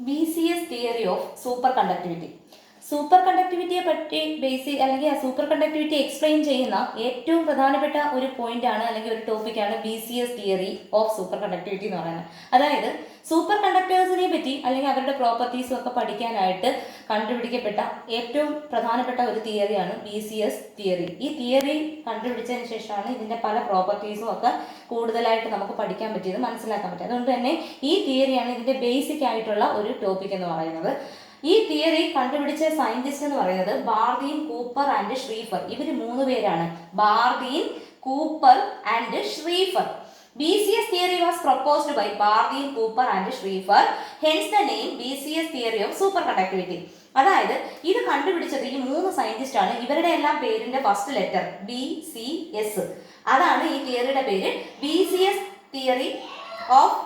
BCS theory of superconductivity. സൂപ്പർ കണ്ടക്ടിവിറ്റിയെ പറ്റി അല്ലെങ്കിൽ സൂപ്പർ കണ്ടക്ടിവിറ്റി എക്സ്പ്ലെയിൻ ചെയ്യുന്ന ഏറ്റവും പ്രധാനപ്പെട്ട ഒരു പോയിന്റ് ആണ് അല്ലെങ്കിൽ ഒരു ടോപ്പിക്കാണ് BCS theory of superconductivity എന്ന് പറയുന്നത്. അതായത് സൂപ്പർ കണ്ടക്ടേഴ്സിനെ പറ്റി അല്ലെങ്കിൽ അവരുടെ പ്രോപ്പർട്ടീസും ഒക്കെ പഠിക്കാനായിട്ട് കണ്ടുപിടിക്കപ്പെട്ട ഏറ്റവും പ്രധാനപ്പെട്ട ഒരു തിയറിയാണ് BCS തിയറി. ഈ തിയറി കണ്ടുപിടിച്ചതിന് ശേഷമാണ് ഇതിന്റെ പല പ്രോപ്പർട്ടീസും ഒക്കെ കൂടുതലായിട്ട് നമുക്ക് പഠിക്കാൻ പറ്റിയത്, മനസ്സിലാക്കാൻ പറ്റിയത്. അതുകൊണ്ട് തന്നെ ഈ തിയറിയാണ് ഇതിന്റെ ബേസിക് ആയിട്ടുള്ള ഒരു ടോപ്പിക് എന്ന് പറയുന്നത്. ഈ തിയറി കണ്ടുപിടിച്ച സയന്റിസ്റ്റ് എന്ന് പറയുന്നത് ബാർദീൻ, കൂപ്പർ ആൻഡ് ഷ്രീഫർ. ഇവർ 3 പേരാണ്. Bardeen, Cooper and Schrieffer. BCS theory was proposed by Bardeen, Cooper and Schrieffer. Hence the name BCS theory of superconductivity. അതായത് ഇത് കണ്ടുപിടിച്ചത് ഈ 3 സയന്റിസ്റ്റ് ആണ്. ഇവരുടെ എല്ലാം പേരിന്റെ ഫസ്റ്റ് ലെറ്റർ BCS. അതാണ് ഈ തിയറിയുടെ പേര്, BCS തിയറി ഓഫ്.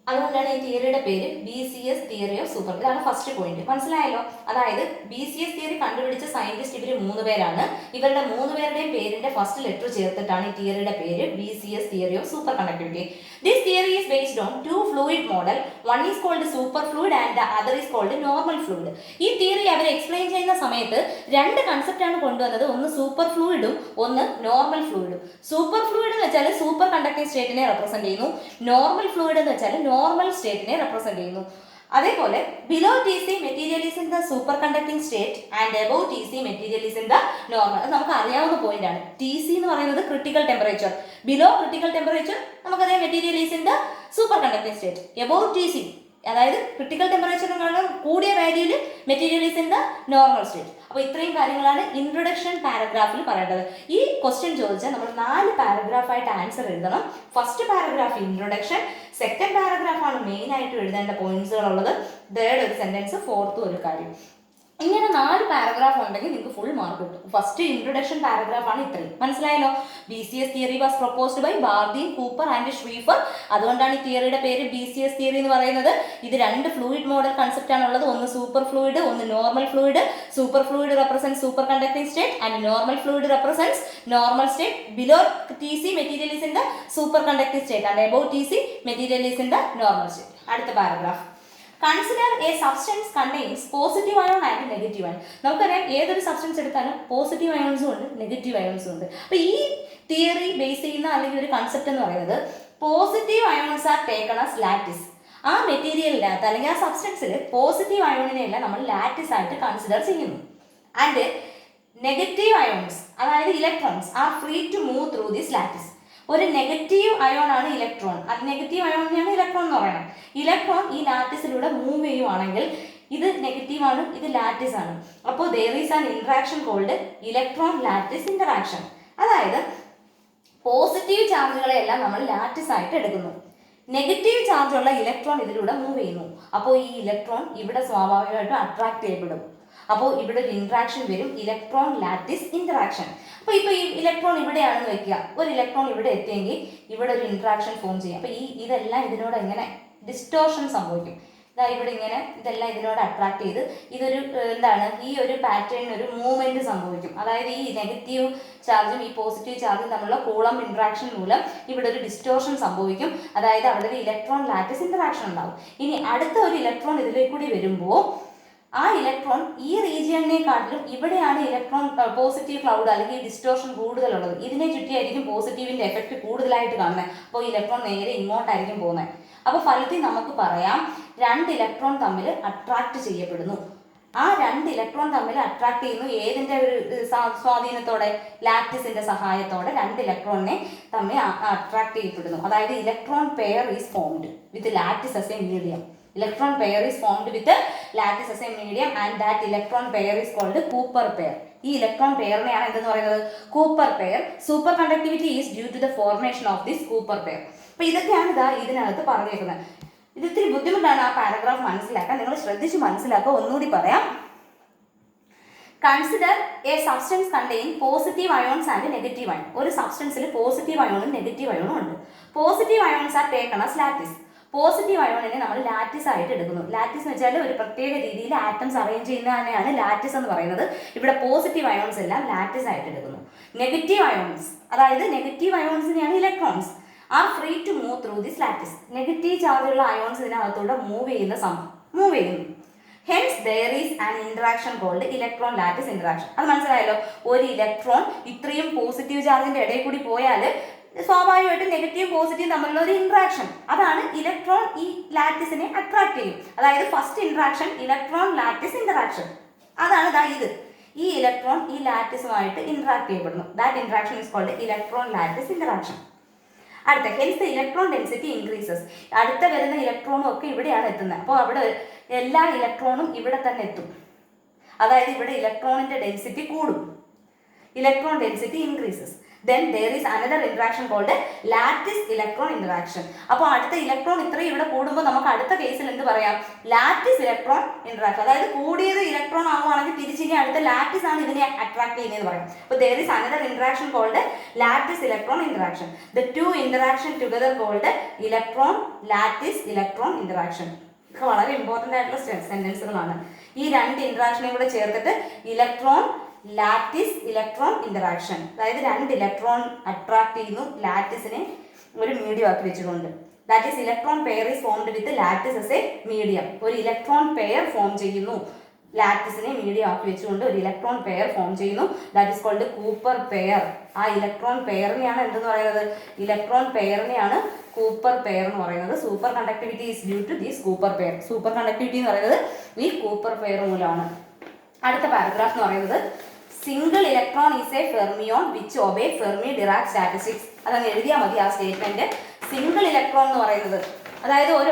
അതുകൊണ്ടാണ് ഈ തിയറിയുടെ പേര് BCS തിയറി ഓഫ് സൂപ്പർ. ഇതാണ് ഫസ്റ്റ് പോയിന്റ്, മനസ്സിലായല്ലോ. അതായത് BCS തിയറി കണ്ടുപിടിച്ച സയന്റിസ്റ്റ് ഇവർ 3 പേരാണ്. ഇവരുടെ 3 പേരുടെയും പേരിന്റെ ഫസ്റ്റ് ലെറ്റർ ചേർത്തിട്ടാണ് ഈ തിയറിയുടെ പേര് BCS theory of super conductivity. This theory is based on 2 fluid model. One is called super fluid and the other is called normal fluid. ഈ തിയറി അവർ എക്സ്പ്ലെയിൻ ചെയ്യുന്ന സമയത്ത് 2 കൺസെപ്റ്റ് ആണ് കൊണ്ടുവന്നത്. ഒന്ന് സൂപ്പർ ഫ്ലൂയിഡും ഒന്ന് നോർമൽ ഫ്ലൂയിഡും. സൂപ്പർ ഫ്ലൂയിഡ് എന്ന് വെച്ചാൽ superconducting സ്റ്റേറ്റിനെ റെപ്രസെന്റ് ചെയ്യുന്നു. നോർമൽ ഫ്ലൂയിഡ് എന്ന് വെച്ചാൽ നോർമൽ സ്റ്റേറ്റിനെ റെപ്രസെന്റ് ചെയ്യുന്നു. അതേപോലെ below TC material is in the superconducting state and above TC material is in the normal. അത് നമുക്ക് അറിയാവുന്ന പോയിന്റ് ആണ്. TC എന്ന് പറയുന്നത് critical temperature. Below critical temperature നമുക്കറിയാം material is in the superconducting state. Above TC അതായത് critical ടെമ്പറേച്ചറിനേക്കാളും കൂടിയ വാല്യൂവിൽ material is in the normal state. അപ്പോൾ ഇത്രയും കാര്യങ്ങളാണ് ഇൻട്രൊഡക്ഷൻ പാരഗ്രാഫിൽ പറയേണ്ടത്. ഈ ക്വസ്റ്റ്യൻ ചോദിച്ചാൽ നമ്മൾ 4 പാരഗ്രാഫായിട്ട് ആൻസർ എഴുതണം. ഫസ്റ്റ് പാരഗ്രാഫ് ഇൻട്രൊഡക്ഷൻ, സെക്കൻഡ് പാരഗ്രാഫാണ് മെയിൻ ആയിട്ട് എഴുതേണ്ട പോയിന്റ്സുകൾ ഉള്ളത്, തേർഡ് ഒരു സെന്റൻസ്, ഫോർത്ത് ഒരു കാര്യം. ഇങ്ങനെ 4 പാരഗ്രാഫ് ഉണ്ടെങ്കിൽ നിങ്ങൾക്ക് ഫുൾ മാർക്ക് കിട്ടും. ഫസ്റ്റ് ഇൻട്രൊഡക്ഷൻ പാരഗ്രാഫ് ആണ് ഇത്രയും, മനസ്സിലായല്ലോ. BCS theory was proposed by Bardeen, Cooper and Schrieffer. അതുകൊണ്ടാണ് ഈ തിയറിയുടെ പേര് BCS തിയറി എന്ന് പറയുന്നത്. ഇത് 2 ഫ്ലൂയിഡ് മോഡൽ കൺസെപ്റ്റ് ആണുള്ളത്. ഒന്ന് സൂപ്പർ ഫ്ലൂയിഡ്, ഒന്ന് normal fluid. Superfluid represent superconducting state and normal fluid represents normal state. Below TC material is in the superconducting state and above TC material is in the normal state. അടുത്ത paragraph, consider a substance contains positive ion and negative ion. നമുക്കറിയാം ഏതൊരു substance എടുത്താലും positive അയോൺസും ഉണ്ട് negative അയോൺസും ഉണ്ട്. അപ്പോൾ ഈ theory base ചെയ്യുന്ന അല്ലെങ്കിൽ ഒരു കൺസെപ്റ്റ് എന്ന് പറയുന്നത് positive ions are taken as lattice. ആ മെറ്റീരിയലിനകത്ത് അല്ലെങ്കിൽ ആ സബ്സ്റ്റൻസിൽ പോസിറ്റീവ് അയോണിനെയല്ല നമ്മൾ ലാറ്റിസ് ആയിട്ട് കൺസിഡർ ചെയ്യുന്നു. ആൻഡ് നെഗറ്റീവ് അയോൺസ് അതായത് electrons are free to move through this lattice. ഒരു നെഗറ്റീവ് അയോൺ ആണ് ഇലക്ട്രോൺ. അത് നെഗറ്റീവ് അയോണിനെയാണ് ഇലക്ട്രോൺ എന്ന് പറയുന്നത്. ഇലക്ട്രോൺ ഈ ലാറ്റിസിലൂടെ മൂവ് ചെയ്യുവാണെങ്കിൽ ഇത് നെഗറ്റീവ് ആണ്, ഇത് ലാറ്റിസ് ആണ്. അപ്പോൾ there is an interaction called electron lattice interaction. അതായത് പോസിറ്റീവ് ചാർജുകളെല്ലാം നമ്മൾ ലാറ്റിസ് ആയിട്ട് എടുക്കുന്നു. നെഗറ്റീവ് ചാർജുള്ള ഇലക്ട്രോൺ ഇതിലൂടെ മൂവ് ചെയ്യുന്നു. അപ്പോൾ ഈ ഇലക്ട്രോൺ ഇവിടെ സ്വാഭാവികമായിട്ടും അട്രാക്ട് ചെയ്യപ്പെടും. അപ്പോൾ ഇവിടെ ഒരു ഇന്ററാക്ഷൻ വരും, ഇലക്ട്രോൺ ലാറ്റിസ് ഇന്ററാക്ഷൻ. അപ്പോൾ ഈ ഇലക്ട്രോൺ ഇവിടെയാണെന്ന് വെക്കുക, ഒരു ഇലക്ട്രോൺ ഇവിടെ എത്തിയെങ്കിൽ ഇവിടെ ഒരു ഇന്ററാക്ഷൻ ഫോം ചെയ്യും. അപ്പോൾ ഇതെല്ലാം ഇതിനോട് എങ്ങനെ ഡിസ്റ്റോർഷൻ സംഭവിക്കും. ഇവിടെ ഇങ്ങനെ ഇതെല്ലാം ഇതിനോട് അട്രാക്ട് ചെയ്ത് ഇതൊരു ഈ ഒരു പാറ്റേണിന് ഒരു മൂവ്മെന്റ് സംഭവിക്കും. അതായത് ഈ നെഗറ്റീവ് ചാർജും ഈ പോസിറ്റീവ് ചാർജും തമ്മിലുള്ള കൂളംബ് ഇന്ററാക്ഷൻ മൂലം ഇവിടെ ഒരു ഡിസ്റ്റോർഷൻ സംഭവിക്കും. അതായത് അവിടെ ഒരു ഇലക്ട്രോൺ ലാറ്റിസ് ഇന്ററാക്ഷൻ ഉണ്ടാവും. ഇനി അടുത്ത ഒരു ഇലക്ട്രോൺ ഇതിലേക്ക് കൂടി വരുമ്പോൾ ആ ഇലക്ട്രോൺ ഈ റീജിയണിനെക്കാട്ടിലും ഇവിടെയാണ് ഇലക്ട്രോൺ പോസിറ്റീവ് ക്ലൗഡ് അല്ലെങ്കിൽ ഡിസ്റ്റോർഷൻ കൂടുതലുള്ളത്. ഇതിനെ ചുറ്റിയായിരിക്കും പോസിറ്റീവിന്റെ എഫക്റ്റ് കൂടുതലായിട്ട് കാണുന്നത്. അപ്പോൾ ഇലക്ട്രോൺ നേരെ ഇങ്ങോട്ടായിരിക്കും പോകുന്നത്. അപ്പോൾ ഫലത്തിൽ നമുക്ക് പറയാം 2 ഇലക്ട്രോൺ തമ്മിൽ അട്രാക്ട് ചെയ്യപ്പെടുന്നു. ആ 2 ഇലക്ട്രോൺ തമ്മിൽ അട്രാക്ട് ചെയ്യുന്നു. ഏതിന്റെ ഒരു സ്വാധീനത്തോടെ? ലാറ്റിസിന്റെ സഹായത്തോടെ 2 ഇലക്ട്രോണിനെ തമ്മിൽ അട്രാക്ട് ചെയ്യപ്പെടുന്നു. അതായത് electron pair is formed with lattice as a medium. Electron pair is formed with lattice as a medium and that electron pair is called Cooper pair. ഈ ഇലക്ട്രോൺ പെയറിനെയാണ് എന്തെന്ന് പറയുന്നത്? Cooper pair. Superconductivity is due to the formation of this Cooper pair. അപ്പോൾ ഇതൊക്കെയാണ് ഇതിനകത്ത് പറഞ്ഞേക്കുന്നത്. ഇത് ഇത്തിരി ബുദ്ധിമുട്ടാണ് ആ പാരഗ്രാഫ് മനസ്സിലാക്കാൻ. നിങ്ങൾ ശ്രദ്ധിച്ച് മനസ്സിലാക്കുക. ഒന്നുകൂടി പറയാം. Consider a substance contain positive ions and negative ion. ഒരു സബ്സ്റ്റൻസിൽ പോസിറ്റീവ് അയോണും നെഗറ്റീവ് അയോണും ഉണ്ട്. Positive ions are taken as lattice. Positive അയോണിനെ നമ്മൾ ലാറ്റിസ് ആയിട്ട് എടുക്കുന്നു. ലാറ്റിസ് എന്ന് വെച്ചാൽ ഒരു പ്രത്യേക രീതിയിൽ ആറ്റംസ് അറേഞ്ച് ചെയ്യുന്നതിനെയാണ് ലാറ്റിസ് എന്ന് പറയുന്നത്. ഇവിടെ പോസിറ്റീവ് അയോൺസ് എല്ലാം ലാറ്റിസ് ആയിട്ട് എടുക്കുന്നു. നെഗറ്റീവ് അയോൺസ് അതായത് നെഗറ്റീവ് അയോൺസിനെയാണ് electrons. Are free to move through this lattice. Negative ചാർജുള്ള അയോൺസ് ഇതിനകത്തൂടെ മൂവ് ചെയ്യുന്നു. Hence there is an interaction called electron lattice interaction. അത് മനസ്സിലായല്ലോ. ഒരു ഇലക്ട്രോൺ ഇത്രയും പോസിറ്റീവ് ചാർജിന്റെ ഇടയിൽ കൂടി പോയാൽ സ്വാഭാവികമായിട്ടും നെഗറ്റീവ് പോസിറ്റീവ് തമ്മിലുള്ള ഒരു ഇന്ററാക്ഷൻ, അതാണ് ഇലക്ട്രോൺ ഈ ലാറ്റിസിനെ അട്രാക്ട് ചെയ്യും. അതായത് first interaction electron lattice interaction, അതാണ് ഇത്. ഈ ഇലക്ട്രോൺ ഈ ലാറ്റിസുമായിട്ട് ഇന്ററാക്ട് ചെയ്യപ്പെടുന്നു. That interaction is called electron lattice interaction. അടുത്ത ഹെൻസ് ഇലക്ട്രോൺ ഡെൻസിറ്റി ഇൻക്രീസസ്. അടുത്ത വരുന്ന ഇലക്ട്രോണും ഒക്കെ ഇവിടെയാണ് എത്തുന്നത്. അപ്പോൾ അവിടെ എല്ലാ ഇലക്ട്രോണും ഇവിടെ തന്നെ എത്തും. അതായത് ഇവിടെ ഇലക്ട്രോണിന്റെ ഡെൻസിറ്റി കൂടും. Electron density increases. Then there is another interaction called lattice electron interaction. അപ്പോൾ അടുത്ത ഇലക്ട്രോൺ ഇത്രയും ഇവിടെ കൂടുമ്പോൾ നമുക്ക് അടുത്ത കേസിൽ എന്ത് പറയാം? Lattice electron interaction. അതായത് കൂടിയത് ഇലക്ട്രോൺ ആവുകയാണെങ്കിൽ തിരിച്ചിനി അടുത്ത ലാറ്റിസ് ആണ് ഇതിനെ അട്രാക്ട് ചെയ്യുന്നതെന്ന് പറയാം. അപ്പോൾ there is another interaction called lattice electron interaction. The two interaction together called electron lattice electron interaction. ഇത് വളരെ ഇമ്പോർട്ടൻ്റ് ആയിട്ടുള്ള സെന്റൻസുകളാണ്. ഈ രണ്ട് ഇന്ററാക്ഷനെയും കൂടെ ചേർത്തിട്ട് ഇലക്ട്രോൺ ലാറ്റിസ് ഇലക്ട്രോൺ ഇന്ററാക്ഷൻ. അതായത് രണ്ട് ഇലക്ട്രോൺ അട്രാക്ട് ചെയ്യുന്നു ലാറ്റിസിനെ ഒരു മീഡിയം ആക്കി വെച്ചുകൊണ്ട്. That is electron pair is formed with lattice as a medium. ഒരു ഇലക്ട്രോൺ പെയർ ഫോം ചെയ്യുന്നു, ലാറ്റിസിനെ മീഡിയം ആക്കി വെച്ചുകൊണ്ട് ഒരു ഇലക്ട്രോൺ പെയർ ഫോം ചെയ്യുന്നു. That is called Cooper pair. ആ ഇലക്ട്രോൺ പെയറിനെയാണ് എന്തെന്ന് പറയുന്നത്? ഇലക്ട്രോൺ പെയറിനെയാണ് കൂപ്പർ പെയർ എന്ന് പറയുന്നത്. Superconductivity is due to these Cooper pair. Superconductivity എന്ന് പറയുന്നത് ഈ കൂപ്പർ പെയർ മൂലമാണ്. അടുത്ത പാരഗ്രാഫ് എന്ന് പറയുന്നത് single electron is a fermion which obey Fermi Dirac statistics. അതങ്ങ് എഴുതിയാൽ മതി ആ സ്റ്റേറ്റ്മെന്റ്. സിംഗിൾ ഇലക്ട്രോൺ എന്ന് പറയുന്നത് അതായത് ഒരു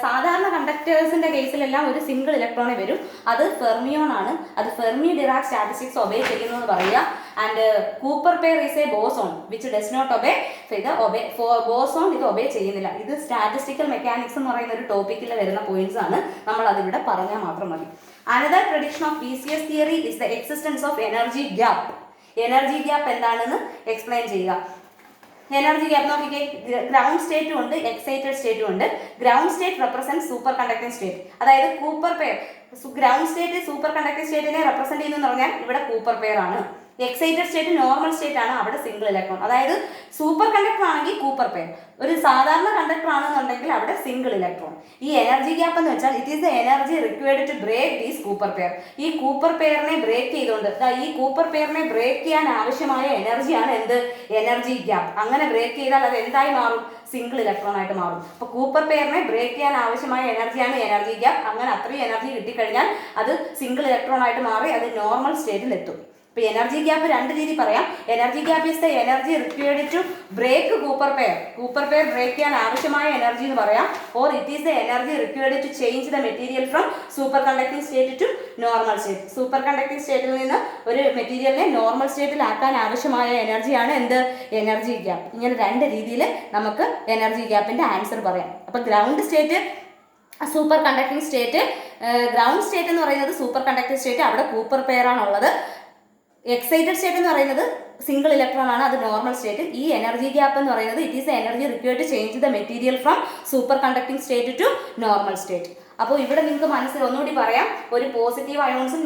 സാധാരണ കണ്ടക്ടേഴ്സിന്റെ കേസിലെല്ലാം ഒരു സിംഗിൾ ഇലക്ട്രോണേ വരും. അത് ഫെർമിയോൺ ആണ്. അത് ഫെർമി ഡിറാക് സ്റ്റാറ്റിസ്റ്റിക്സ് ഒബേ ചെയ്യുന്നു എന്ന് പറയുക. And Cooper pair is a boson which does not obey. Boson ഇത് ഒബേ ചെയ്യുന്നില്ല. ഇത് സ്റ്റാറ്റിസ്റ്റിക്കൽ മെക്കാനിക്സ് എന്ന് പറയുന്ന ഒരു ടോപ്പിക്കിൽ വരുന്ന പോയിന്റ്സ് ആണ്. നമ്മൾ അതിവിടെ പറഞ്ഞാൽ മാത്രം മതി. Another prediction of BCS theory is the existence of energy gap. Energy gap എന്താണെന്ന് എക്സ്പ്ലെയിൻ ചെയ്യുക. എനർജി ഗ്യാപ്പ് നോക്കിക്കേ, ഗ്രൗണ്ട് സ്റ്റേറ്റും ഉണ്ട്, എക്സൈറ്റഡ് സ്റ്റേറ്റും ഉണ്ട്. Ground state represent superconducting state. അതായത് Cooper pair ground state superconducting സ്റ്റേറ്റിനെ റെപ്രസെന്റ് ചെയ്യുന്നു പറഞ്ഞാൽ ഇവിടെ കൂപ്പർ പെയർ ആണ്. എക്സൈറ്റഡ് സ്റ്റേറ്റ് നോർമൽ സ്റ്റേറ്റ് ആണ്, അവിടെ സിംഗിൾ ഇലക്ട്രോൺ. അതായത് സൂപ്പർ കണ്ടക്ടർ ആണെങ്കിൽ കൂപ്പർ പെയർ, ഒരു സാധാരണ കണ്ടക്ടർ ആണെന്നുണ്ടെങ്കിൽ അവിടെ സിംഗിൾ ഇലക്ട്രോൺ. ഈ എനർജി ഗ്യാപ്പ് എന്ന് വെച്ചാൽ it is the energy required to break these Cooper pair. ഈ കൂപ്പർ പെയറിനെ ബ്രേക്ക് ചെയ്തുകൊണ്ട് ഈ കൂപ്പർ പെയറിനെ ബ്രേക്ക് ചെയ്യാൻ ആവശ്യമായ എനർജിയാണ് എന്ത്? Energy gap. അങ്ങനെ ബ്രേക്ക് ചെയ്താൽ അത് എന്തായി മാറും? സിംഗിൾ ഇലക്ട്രോൺ ആയിട്ട് മാറും. അപ്പോൾ കൂപ്പർ പെയറിനെ ബ്രേക്ക് ചെയ്യാൻ ആവശ്യമായ എനർജിയാണ് എനർജി ഗ്യാപ്പ്. അങ്ങനെ അത്രയും എനർജി കിട്ടിക്കഴിഞ്ഞാൽ അത് സിംഗിൾ ഇലക്ട്രോൺ ആയിട്ട് മാറി അത് നോർമൽ സ്റ്റേറ്റിൽ എത്തും. ഇപ്പോൾ എനർജി ഗ്യാപ്പ് രണ്ട് രീതി പറയാം. Energy gap is the energy required to break Cooper pair. Cooper pair break ചെയ്യാൻ ആവശ്യമായ എനർജി എന്ന് പറയാം. Or it is the energy required to change the material from superconducting state to normal state. Superconducting സ്റ്റേറ്റിൽ നിന്ന് ഒരു മെറ്റീരിയലിനെ normal സ്റ്റേറ്റിലാക്കാൻ ആവശ്യമായ എനർജിയാണ് എന്ത്? Energy gap. ഇങ്ങനെ രണ്ട് രീതിയിൽ നമുക്ക് എനർജി ഗ്യാപ്പിന്റെ ആൻസർ പറയാം. അപ്പോൾ ground state superconducting state, ground state എന്ന് പറയുന്നത് സൂപ്പർ കണ്ടക്ടിങ് സ്റ്റേറ്റ്, അവിടെ കൂപ്പർ പെയർ ആണുള്ളത്. എക്സൈറ്റഡ് സ്റ്റേറ്റ് എന്ന് പറയുന്നത് സിംഗിൾ ഇലക്ട്രോൺ ആണ്, അത് നോർമൽ സ്റ്റേറ്റ്. ഈ എനർജി ഗ്യാപ്പ് എന്ന് പറയുന്നത് it is energy required to change the material from superconducting state to normal state. അപ്പോൾ ഇവിടെ നിങ്ങൾക്ക് മനസ്സിൽ ഒന്നുകൂടി പറയാം, ഒരു പോസിറ്റീവ് അയോൺസും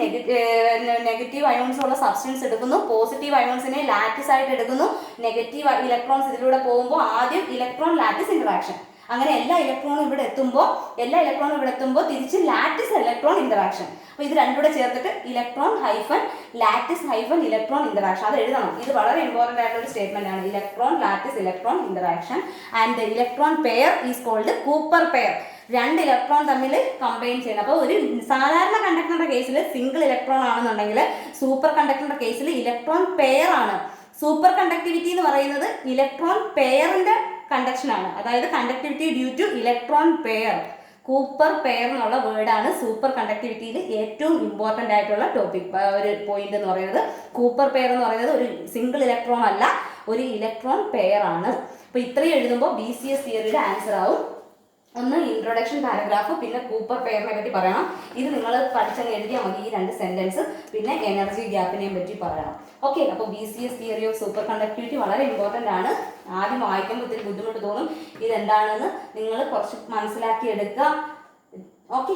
നെഗറ്റീവ് അയോൺസും ഉള്ള സബ്സ്റ്റൻസ് എടുക്കുന്നു. പോസിറ്റീവ് അയോൺസിനെ ലാറ്റിസ് ആയിട്ട് എടുക്കുന്നു. നെഗറ്റീവ് ഇലക്ട്രോൺസ് ഇതിലൂടെ പോകുമ്പോൾ ആദ്യം ഇലക്ട്രോൺ ലാറ്റിസ് ഇന്ററാക്ഷൻ. അങ്ങനെ എല്ലാ ഇലക്ട്രോണും ഇവിടെ എത്തുമ്പോൾ തിരിച്ച് ലാറ്റിസ് ഇലക്ട്രോൺ ഇന്ററാക്ഷൻ. അപ്പോൾ ഇത് രണ്ടും കൂടെ ചേർത്തിട്ട് electron hyphen lattice hyphen electron interaction അത് എഴുതണം. ഇത് വളരെ ഇമ്പോർട്ടൻ്റ് ആയിട്ടുള്ള ഒരു സ്റ്റേറ്റ്മെന്റ് ആണ്. Electron lattice electron interaction and electron pair is called Cooper pair. രണ്ട് ഇലക്ട്രോൺ തമ്മിൽ കമ്പൈൻ ചെയ്യണം. അപ്പോൾ ഒരു സാധാരണ കണ്ടക്ടറിന്റെ കേസിൽ സിംഗിൾ ഇലക്ട്രോൺ ആണെന്നുണ്ടെങ്കിൽ സൂപ്പർ കണ്ടക്ടറിന്റെ കേസിൽ ഇലക്ട്രോൺ പെയർ ആണ്. സൂപ്പർ കണ്ടക്ടിവിറ്റി എന്ന് പറയുന്നത് ഇലക്ട്രോൺ പെയറിന്റെ കണ്ടക്ഷൻ ആണ്. അതായത് conductivity due to electron pair. Cooper pair എന്നുള്ള വേർഡാണ് സൂപ്പർ കണ്ടക്ടിവിറ്റിയിൽ ഏറ്റവും ഇമ്പോർട്ടൻ്റ് ആയിട്ടുള്ള ടോപ്പിക്, ഒരു പോയിന്റ് എന്ന് പറയുന്നത്. കൂപ്പർ പെയർ എന്ന് പറയുന്നത് ഒരു സിംഗിൾ ഇലക്ട്രോൺ അല്ല, ഒരു ഇലക്ട്രോൺ പെയർ ആണ്. അപ്പോൾ ഇത്രയും എഴുതുമ്പോൾ BCS തിയറിയുടെ ആൻസർ ആവും. ഒന്ന് ഇൻട്രൊഡക്ഷൻ പാരഗ്രാഫ്, പിന്നെ കൂപ്പർ പെയറിനെ പറ്റി പറയണം. ഇത് നിങ്ങൾ പഠിച്ചങ്ങ് എഴുതിയാൽ മതി, ഈ രണ്ട് സെന്റൻസ്. പിന്നെ എനർജി ഗ്യാപ്പിനെയും പറ്റി പറയണം. ഓക്കെ, അപ്പോൾ BCS theory of super conductivity വളരെ ഇമ്പോർട്ടൻ്റ് ആണ്. ആദ്യം വായിക്കുമ്പോൾ ഒത്തിരി ബുദ്ധിമുട്ട് തോന്നും. ഇതെന്താണെന്ന് നിങ്ങൾ കുറച്ച് മനസ്സിലാക്കി എടുക്കുക. ഓക്കെ.